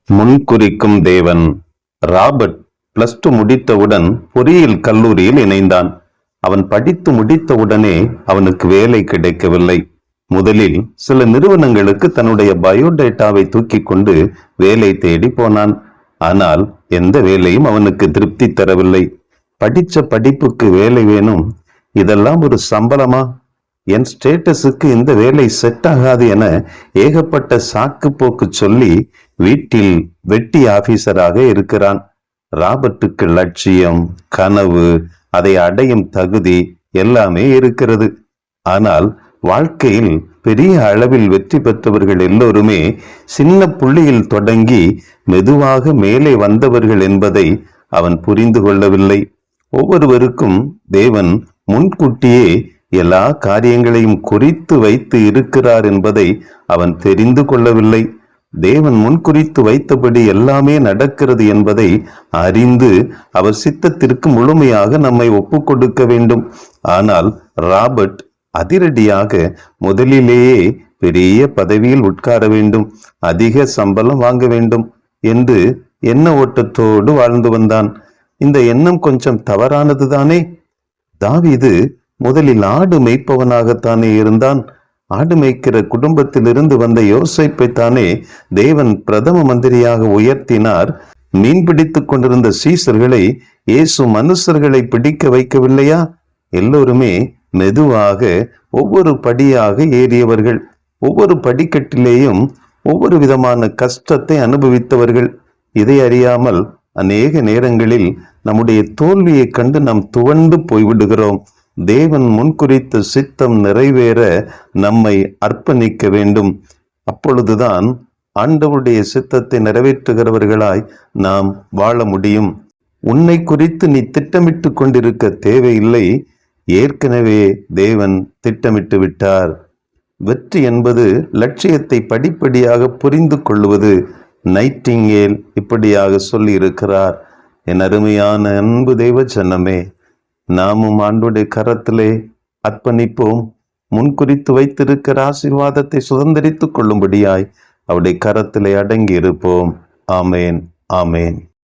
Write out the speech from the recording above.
முன்குறிக்கும் தேவன். ராபர்ட் +2 முடித்தவுடன் பொறியியல் கல்லூரியில் இணைந்தான். அவன் படித்து முடித்தவுடனே அவனுக்கு வேலை கிடைக்கவில்லை. முதலில் சில நிறுவனங்களுக்கு தன்னுடைய பயோடேட்டாவை தூக்கி கொண்டு வேலை தேடி போனான். ஆனால் எந்த வேலையும் அவனுக்கு திருப்தி தரவில்லை. படிச்ச படிப்புக்கு வேலை வேணும், இதெல்லாம் ஒரு சம்பளமா? என் ஸ்டேட்டஸுக்கு இந்த வேலை செட் ஆகாது என ஏகப்பட்ட சாக்கு போக்கு சொல்லி வீட்டில் வெட்டி ஆபீசராக இருக்கிறான். ராபர்ட்டுக்கு லட்சியம், கனவு, அதை அடையும் தகுதி எல்லாமே இருக்கிறது. ஆனால் வாழ்க்கையில் பெரிய அளவில் வெற்றி பெற்றவர்கள் எல்லோருமே சின்ன புள்ளியில் தொடங்கி மெதுவாக மேலே வந்தவர்கள் என்பதை அவன் புரிந்து கொள்ளவில்லை. ஒவ்வொருவருக்கும் தேவன் முன்கூட்டியே எல்லா காரியங்களையும் குறித்து வைத்து இருக்கிறார் என்பதை அவன் தெரிந்து கொள்ளவில்லை. தேவன் முன்குறித்து வைத்தபடி எல்லாமே நடக்கிறது என்பதை அறிந்து அவர் சித்தத்திற்கு முழுமையாக நம்மை ஒப்பு கொடுக்க வேண்டும். ஆனால் ராபர்ட் அதிரடியாக முதலிலேயே பெரிய பதவியில் உட்கார வேண்டும், அதிக சம்பளம் வாங்க வேண்டும் என்று எண்ண ஓட்டத்தோடு வாழ்ந்து வந்தான். இந்த எண்ணம் கொஞ்சம் தவறானது தானே? தாவீது முதலில் ஆடு மேய்ப்பவனாகத்தானே இருந்தான். ஆடு மேய்க்கிற குடும்பத்திலிருந்து வந்த யோசேப்பை தானே தேவன் பிரதம மந்திரியாக உயர்த்தினார். மீன் பிடித்துக் கொண்டிருந்த சீசர்களை இயேசு மனுஷர்களை பிடிக்க வைக்கவில்லையா? எல்லோருமே மெதுவாக ஒவ்வொரு படியாக ஏறியவர்கள். ஒவ்வொரு படிக்கட்டிலேயும் ஒவ்வொரு விதமான கஷ்டத்தை அனுபவித்தவர்கள். இதை அறியாமல் அநேக நேரங்களில் நம்முடைய தோல்வியை கண்டு நாம் துவண்டு போய்விடுகிறோம். தேவன் முன்குறித்த சித்தம் நிறைவேற நம்மை அர்ப்பணிக்க வேண்டும். அப்பொழுதுதான் ஆண்டவருடைய சித்தத்தை நிறைவேற்றுகிறவர்களாய் நாம் வாழ முடியும். உன்னை குறித்து நீ திட்டமிட்டு கொண்டிருக்க தேவையில்லை, ஏற்கனவே தேவன் திட்டமிட்டு விட்டார். வெற்றி என்பது லட்சியத்தை படிப்படியாக புரிந்து கொள்வது. நைட்டிங்கேல் இப்படியாக சொல்லி இருக்கிறார். என் அருமையான அன்பு தெய்வ ஜனமே, நாமும் ஆண்டவருடைய கரத்திலே அர்ப்பணிப்போம். முன்குறித்து வைத்திருக்கிற ஆசீர்வாதத்தை சுதந்திரித்துக் கொள்ளும்படியாய் அவருடைய கரத்திலே அடங்கி இருப்போம். ஆமேன், ஆமேன்.